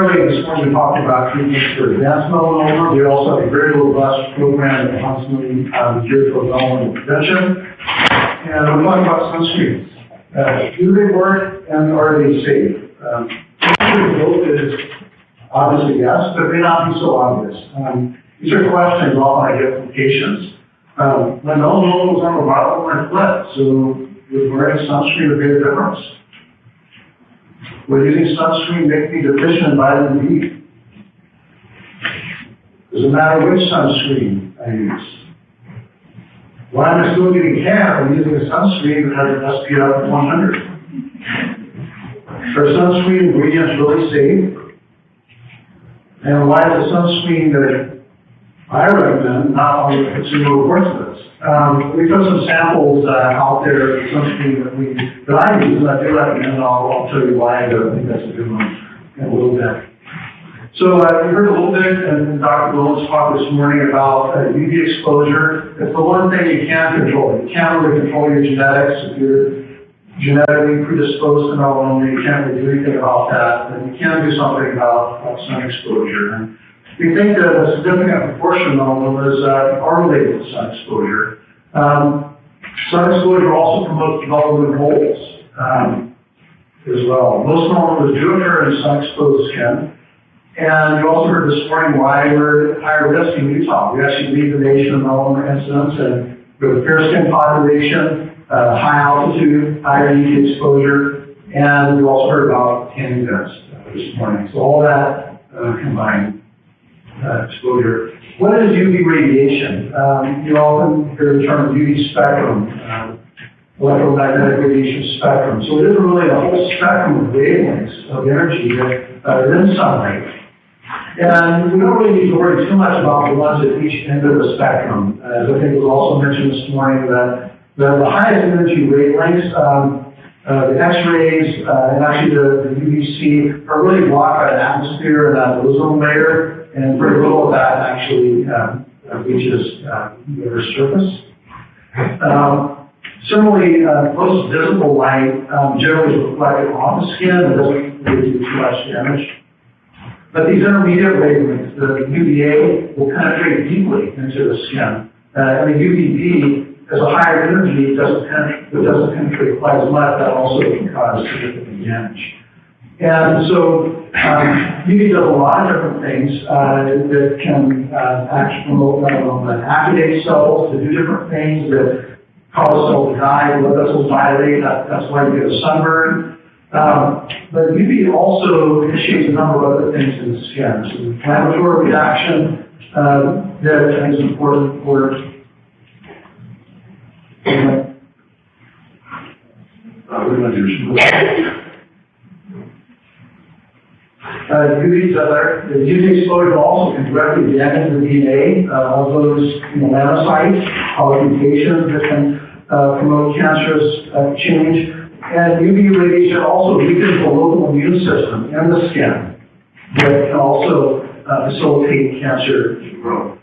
primarily this morning we talked about treatments for advanced melanoma. We also have a very robust program at Huntsman geared for melanoma prevention. And we're talking about sunscreens. Do they work and are they safe? The answer to both is obviously yes, but it may not be so obvious. These are questions often I get from patients. When melanoma was on the bottom, I fled, so would wearing sunscreen have made a difference? Would using sunscreen make me deficient in vitamin D? Doesn't matter which sunscreen I use. Why am I still getting tan when using a sunscreen that has an SPF of 100? Are sunscreen ingredients really safe? And why is the sunscreen that I recommend not on the consumer reports list? We put some samples out there of sunscreen that I use, and I do recommend, and I'll tell you why. I think that's a good one in a little bit. So you heard a little bit in Dr. Willis' talk this morning about UV exposure. It's the one thing you can't control. You can't really control your genetics. If you're genetically predisposed to melanoma, you can't really do anything about that. And you can do something about sun exposure. And we think that a significant proportion of melanomas are related to sun exposure. Sun exposure also promotes development of moles as well. Most melanomas do occur in sun-exposed skin. And you also heard this morning why we're at higher risk in Utah. We actually lead the nation in melanoma incidence, and with a fair skin population, high altitude, higher UV exposure, and we also heard about tanning beds this morning. So all that combined exposure. What is UV radiation? You often hear the term UV spectrum, electromagnetic radiation spectrum. So it is really a whole spectrum of wavelengths of energy that are in sunlight. And we don't really need to worry too much about the ones at each end of the spectrum. As I think was also mentioned this morning, that the highest energy wavelengths, the X-rays, and actually the UVC are really blocked by the atmosphere and that ozone layer, and very little of that actually reaches the Earth's surface. Similarly, most visible light generally is reflected off the skin and doesn't really do too much damage. But these intermediate wavelengths, the UVA, will penetrate deeply into the skin. And the UVB, as a higher energy, doesn't penetrate quite as much. That also can cause significant damage. And so UV does a lot of different things that can actually promote melanoma, activate cells to do different things that cause cells to die, blood vessels dilate. That's why you get a sunburn. But UV also initiates a number of other things in the skin. So the inflammatory reaction that is important for the UV exposure also can directly damage the DNA of those melanocytes, cause mutations that can promote cancerous change. And UV radiation also weakens the local immune system in the skin that can also facilitate cancer growth.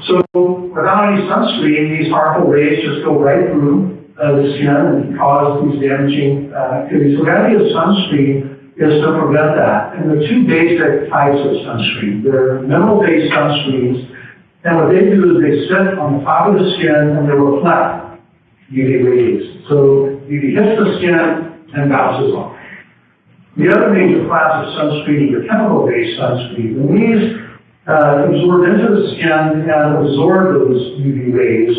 So without any sunscreen, these harmful rays just go right through the skin and cause these damaging activities. So the idea of sunscreen is to prevent that. And there are two basic types of sunscreen. They're mineral-based sunscreens, and what they do is they sit on the top of the skin and they reflect UV rays. So UV hits the skin and bounces off. The other major class of sunscreen is the chemical-based sunscreen. And these absorb into the skin and absorb those UV rays,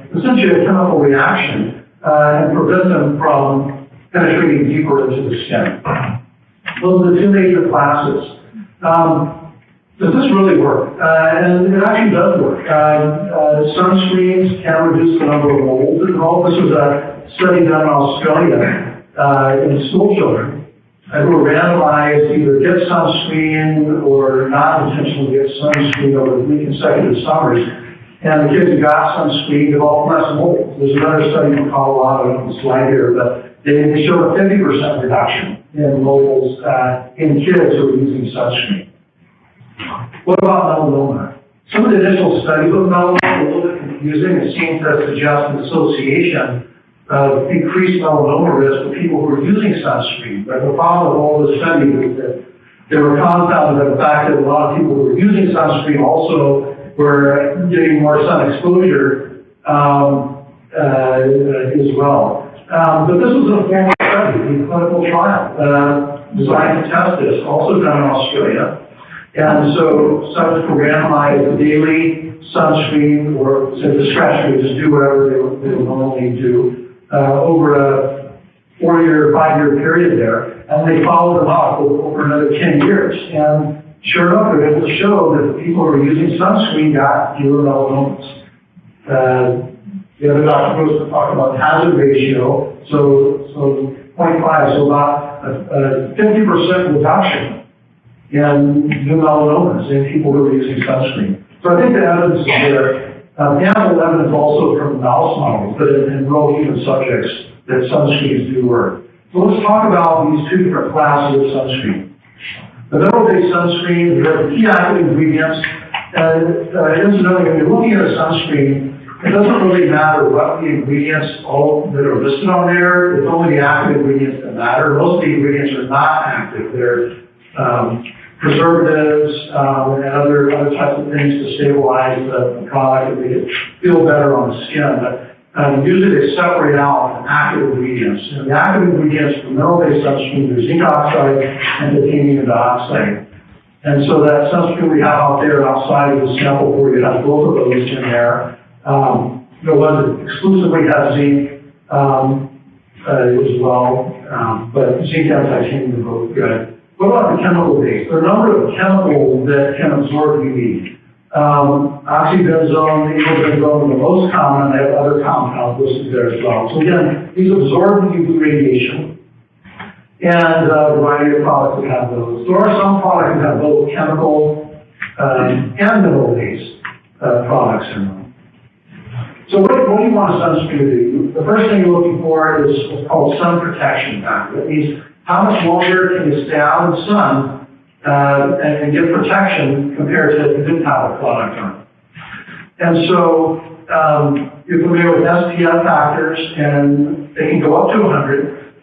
essentially a chemical reaction, and prevent them from penetrating deeper into the skin. Those are the two major classes. Does this really work? And it actually does work. Sunscreens can reduce the number of moles involved. This was a study done in Australia in school children who were randomized to either get sunscreen or not intentionally get sunscreen over 3 consecutive summers. And the kids who got sunscreen developed less moles. There's another study from Colorado on the slide here, but they showed a 50% reduction in moles in kids who were using sunscreen. What about melanoma? Some of the initial studies of melanoma are a little bit confusing. It seems to suggest an association of increased melanoma risk with people who are using sunscreen. But the problem with all the studies is that They were confounded by the fact that a lot of people who were using sunscreen also were getting more sun exposure as well. But this was a formal study, a clinical trial, designed to test this, also done in Australia. And so subjects were randomized daily sunscreen or discretionary, just do whatever they would normally do over a 4-year, 5-year period there. And they followed them up over another 10 years. And sure enough, they were able to show that the people who were using sunscreen got fewer melanomas. The other Dr. Grossman talked about hazard ratio, so 0.5, so about a 50% reduction in new melanomas in people who were using sunscreen. So I think the evidence is there. Ample evidence also from mouse models, but in real human subjects, that sunscreens do work. So let's talk about these two different classes of sunscreen. The mineral-based sunscreen, there are key active ingredients. Incidentally, when you're looking at a sunscreen, it doesn't really matter what the ingredients all that are listed on there. It's only the active ingredients that matter. Most of the ingredients are not active. They're preservatives and other types of things to stabilize the product and make it feel better on the skin. But usually they separate out the active ingredients. And the active ingredients for mineral-based sunscreen are zinc oxide and titanium dioxide. And so that sunscreen we have out there outside of the sample for you has both of those in there. The one that exclusively has zinc as well, but zinc and titanium are both good. What about the chemical base? There are a number of chemicals that can absorb UV. Oxybenzone, ecobenzone are the most common, and they have other compounds listed there as well. So again, these absorb UV radiation, and a variety of products that have those. There are some products that have both chemical and mineral-based products in them. So what do you want a sunscreen to do? The first thing you're looking for is what's called sun protection factor. That means how much longer can you stay out in the sun and get protection compared to if you didn't have a product on. And so you're familiar with SPF factors, and they can go up to 100.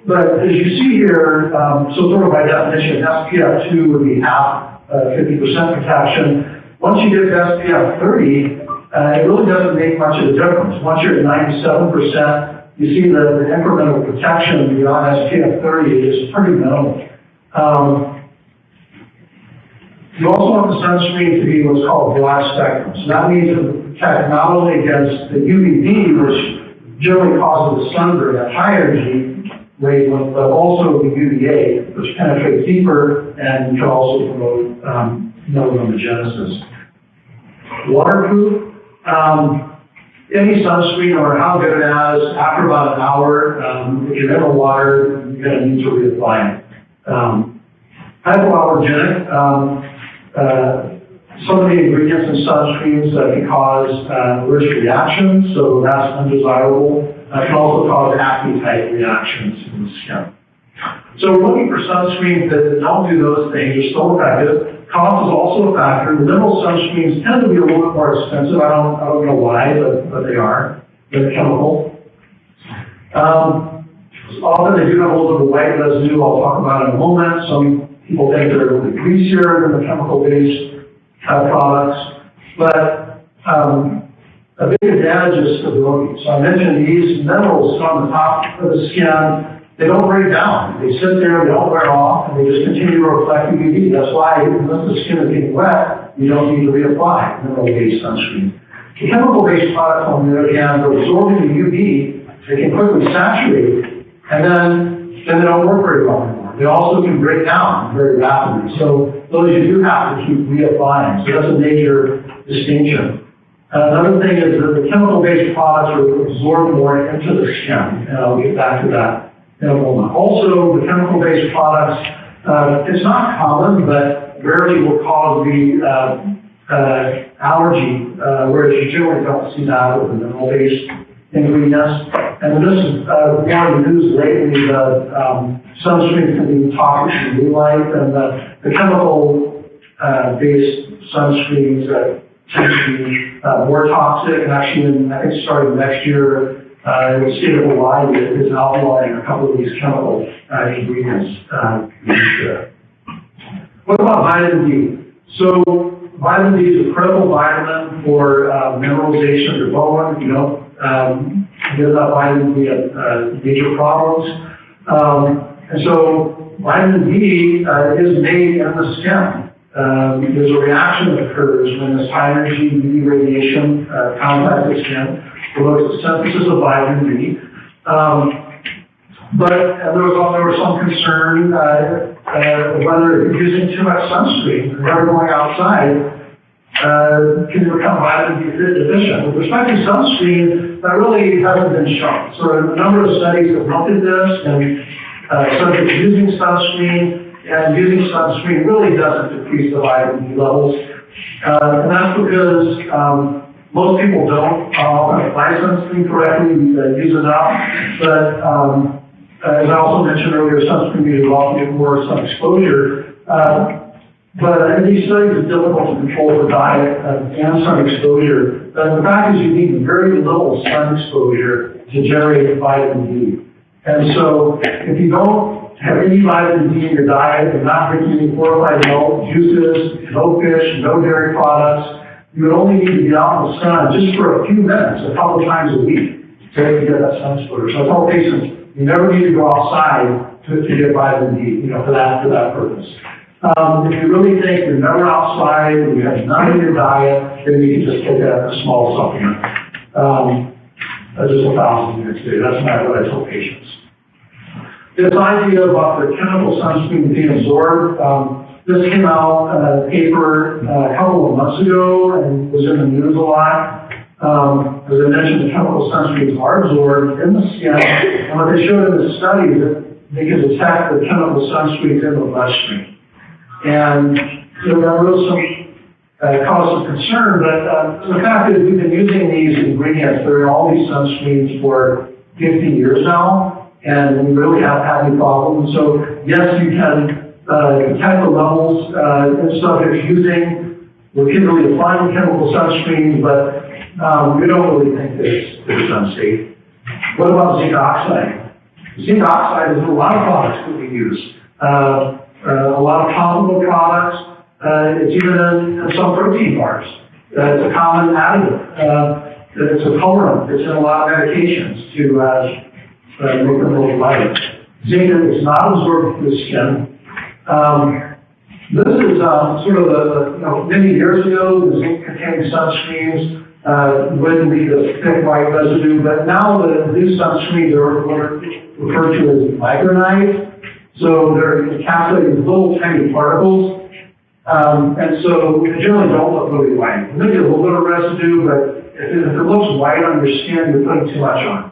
But as you see here, so sort of by definition, SPF 2 would be half, 50% protection. Once you get to SPF 30, it really doesn't make much of a difference. Once you're at 97%, you see the incremental protection beyond SPF 30 is pretty minimal. You also want the sunscreen to be what's called broad spectrum. So that means it will protect not only against the UVB, which generally causes the sunburn at high energy wavelength, but also the UVA, which penetrates deeper and can also promote melanogenesis. Waterproof. Any sunscreen, no matter how good it is, after about an hour, if you're in the water, you're going to need to reapply it. Hypoallergenic. Some of the ingredients in sunscreens can cause allergic reactions, so that's undesirable. It can also cause acne-type reactions in the skin. So we're looking for sunscreens that don't do those things. They're still effective. Cost is also a factor. The mineral sunscreens tend to be a little bit more expensive. I don't know why, but they are. They're chemical. Often they do have a little bit of white residue. I'll talk about in a moment. Some people think they're a little bit greasier than the chemical-based products. But a big advantage is stability. So I mentioned these minerals on the top of the skin. They don't break down. They sit there, they don't wear off, and they just continue to reflect UV. That's why, unless the skin is getting wet, you don't need to reapply mineral-based sunscreen. The chemical-based products, on the other hand, are absorbing the UV. They can quickly saturate, and then they don't work very well anymore. They also can break down very rapidly. So those you do have to keep reapplying. So that's a major distinction. Another thing is that the chemical-based products are absorbed more into the skin, and I'll get back to that. Also, the chemical-based products, it's not common, but rarely will cause the allergy, whereas you generally don't see that with the mineral-based ingredients. And this is more in the news lately, the sunscreen can be toxic to daylight, and the chemical-based sunscreens tend to be more toxic, and actually, I think starting next year, the state of Hawaii is outlawing a couple of these chemical ingredients used there. What about vitamin D? So vitamin D is a critical vitamin for mineralization of your bone. You don't get enough vitamin D at major problems. And so vitamin D is made in the skin. There's a reaction that occurs when this high energy UV radiation contacts the skin, promotes the synthesis of vitamin D. But there was some concern whether if you're using too much sunscreen, if you're going outside, can you become vitamin D deficient? With respect to sunscreen, that really hasn't been shown. So a number of studies have looked at this, and subjects using sunscreen, and using sunscreen really doesn't decrease the vitamin D levels. And that's because most people don't apply sunscreen correctly, use enough, but as I also mentioned earlier, sunscreen users often get more sun exposure. But in these studies, it's difficult to control the diet and sun exposure. The fact is you need very little sun exposure to generate vitamin D. And so if you don't have any vitamin D in your diet and not drinking any fortified milk, juices, no fish, no dairy products, you would only need to be out in the sun just for a few minutes, a couple times a week, to get that sun exposure. So I tell patients, you never need to go outside to get vitamin D, for that purpose. If you really think you're never outside and you have none in your diet, then you can just take a small supplement. Just 1,000 units a day. That's not what I tell patients. This idea about the chemical sunscreen being absorbed, this came out in a paper a couple of months ago and was in the news a lot. As I mentioned, the chemical sunscreens are absorbed in the skin, and what they showed in the study is that they can detect the chemical sunscreens in the bloodstream. And that was caused some concern, but the fact is we've been using these ingredients, they're in all these sunscreens for 50 years now, and we really haven't had any problems. So yes, you can detect the levels in subjects using repeatedly applying chemical sunscreens, but we don't really think it's unsafe. What about zinc oxide? Zinc oxide is in a lot of products that we use. A lot of topical products. It's even in some protein bars. It's a common additive. It's a colorant. It's in a lot of medications to make them look lighter. Zinc is not absorbed through the skin. This is sort of many years ago, the zinc-containing sunscreens wouldn't leave a thick white residue, but now the new sunscreens are what are referred to as micronized. So they're encapsulating little tiny particles, and so they generally don't look really white. Maybe a little bit of residue, but if it looks white on your skin, you're putting too much on.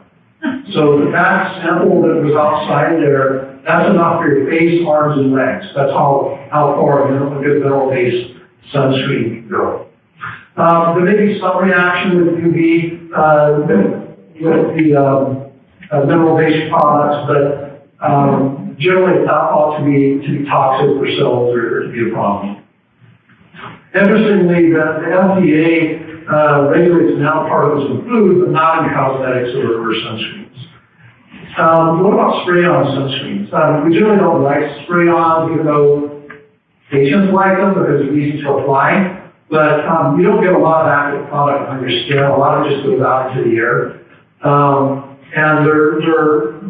So that sample that was outside there, that's enough for your face, arms, and legs. That's how far a good mineral-based sunscreen can go. There may be some reaction with UV with the mineral-based products, but generally it's not thought to be toxic for cells or to be a problem. Interestingly, the FDA regulates nanoparticles in food, but not in cosmetics or sunscreens. What about spray-on sunscreens? We generally don't like spray-ons, even though patients like them because they're easy to apply. But you don't get a lot of active product on your skin. A lot of it just goes out into the air. And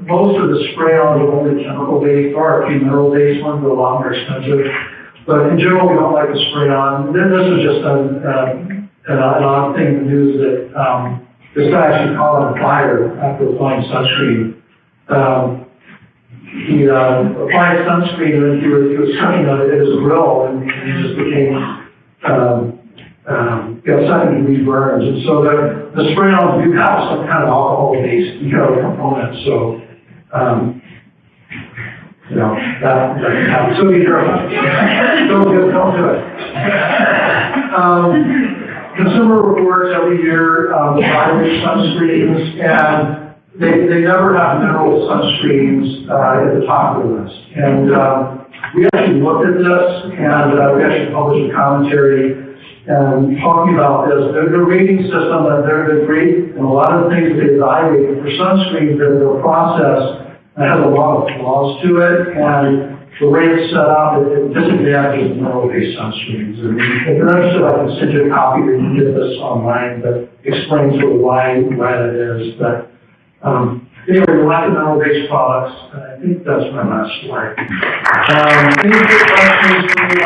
most of the spray-ons are only chemical-based. There are a few mineral-based ones that are a lot more expensive. But in general, we don't like the spray-on. Then this is just an odd thing in the news that this guy actually caught on fire after applying sunscreen. He applied sunscreen and he was cutting it at his grill and he just became got second-degree burns. And so the spray-ons do have some kind of alcohol-based component. So that can happen. So be careful. Don't do it. Consumer reports every year provide sunscreens, and they never have mineral sunscreens at the top of the list. And we actually looked at this, and we actually published a commentary talking about this. Their rating system, they're great, and a lot of the things that they evaluate for sunscreens, their process has a lot of flaws to it, and the way it's set up, it disadvantages mineral-based sunscreens. And if you're interested, I can send you a copy, or you can get this online, that explains sort of why that is. But anyway, we like the mineral-based products. I think that's my last slide. Any good questions from the